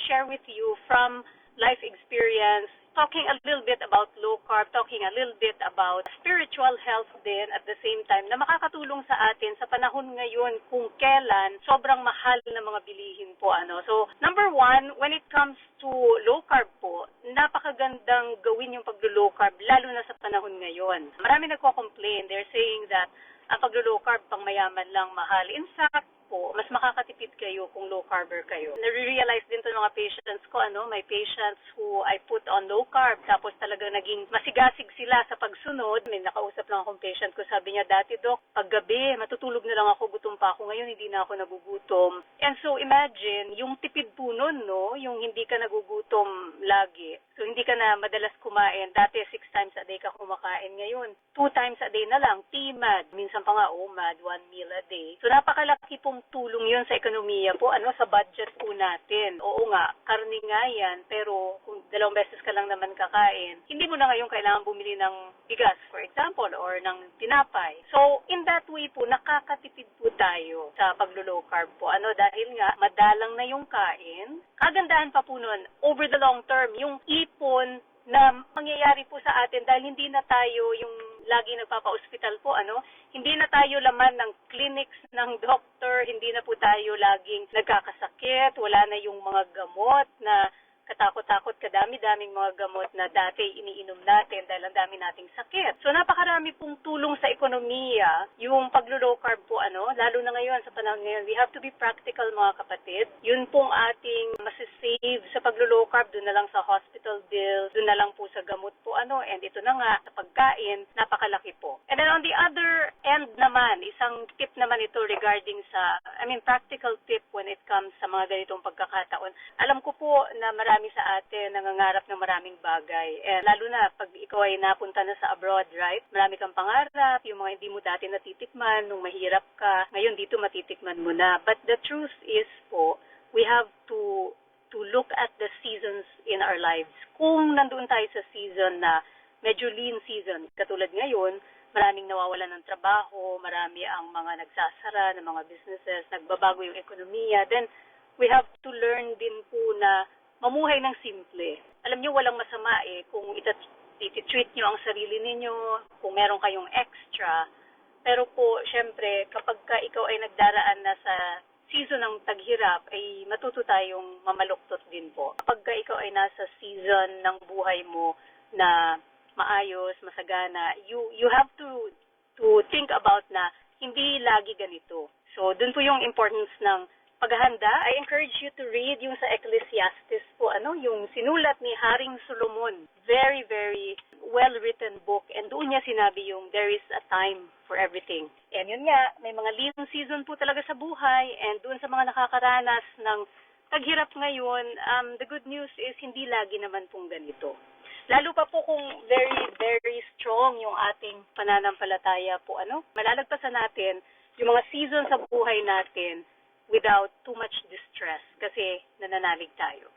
share with you from life experience, talking a little bit about low carb, talking a little bit about spiritual health din at the same time na makakatulong sa atin sa panahon ngayon kung kailan sobrang mahal na mga bilihin po. So, number one, when it comes to low carb po, napakagandang gawin yung paglo-low carb lalo na sa panahon ngayon. Marami nagko-complain. They're saying that ang paglo-low carb pang mayaman lang mahal. In fact, po, mas makakatipid kayo kung low carber kayo. Nare-realize din to ng mga patients ko, may patients who I put on low carb, tapos talaga naging masigasig sila sa pagsunod. May nakausap lang akong patient ko, sabi niya, dati Doc, pag gabi, matutulog na lang ako, gutom pa ako. Ngayon, hindi na ako nagugutom. And so, imagine, yung tipid po nun, no? Yung hindi ka nagugutom lagi. So, hindi ka na madalas kumain. Dati, 6 times a day ka kumakain. Ngayon, 2 times a day na lang. TMAD. Minsan pa nga, OMAD, 1 meal a day. So, napakalaki pong tulong yun sa ekonomiya po, sa budget po natin. Oo nga, karne nga yan, pero kung 2 beses ka lang naman kakain, hindi mo na ngayon kailangan bumili ng bigas, for example, or ng tinapay. So, in that way po, nakakatipid po tayo sa paglo-low carb po. Dahil nga, madalang na yung kain. Kagandahan pa po nun, over the long term, yung ipon na mangyayari po sa atin dahil hindi na tayo yung lagi nagpapa-hospital po, hindi na tayo laman ng clinics ng doctor, hindi na po tayo laging nagkakasakit, wala na yung mga gamot na katakot-takot, kadami-daming mga gamot na dati iniinom natin dahil ang dami nating sakit. So, napakarami pong tulong sa ekonomiya yung paglo-low carb po, lalo na ngayon, sa panahon ngayon, we have to be practical, mga kapatid. Yun pong ating masisave sa paglo-low carb, doon na lang sa hospital bills, doon na lang po sa gamot po, and ito na nga, sa pagkain, napakalaki po. And then on the other end naman, isang tip naman ito regarding sa, practical tip when it comes sa mga ganitong pagkakataon. Alam ko po na marami sa atin nangangarap ng maraming bagay. And lalo na pag ikaw ay napunta na sa abroad, right? Marami kang pangarap, yung mga hindi mo dati natitikman, nung mahirap ka, ngayon dito matitikman mo na. But the truth is po, we have to look at the seasons in our lives. Kung nandoon tayo sa season na medyo lean season, katulad ngayon, maraming nawawalan ng trabaho, marami ang mga nagsasara ng mga businesses, nagbabago yung ekonomiya, then we have to learn din po na mamuhay ng simple. Alam niyo, walang masama kung iti-treat niyo ang sarili ninyo, kung meron kayong extra. Pero po, syempre, kapag ikaw ay nagdaraan na sa season ng taghirap, ay matuto tayong mamaluktot din po. Kapag ikaw ay nasa season ng buhay mo na maayos, masagana, you have to think about na hindi lagi ganito. So, dun po yung importance ng paghahanda. I encourage you to read yung sa Ecclesiastes po, yung sinulat ni Haring Solomon. Very, very well-written book. And doon niya sinabi yung there is a time for everything. And yun nga, may mga lean season po talaga sa buhay. And doon sa mga nakakaranas ng taghirap ngayon, the good news is hindi lagi naman pong ganito. Lalo pa po kung very, very strong yung ating pananampalataya po, malalagpasan natin yung mga season sa buhay natin without too much distress kasi nananalig tayo.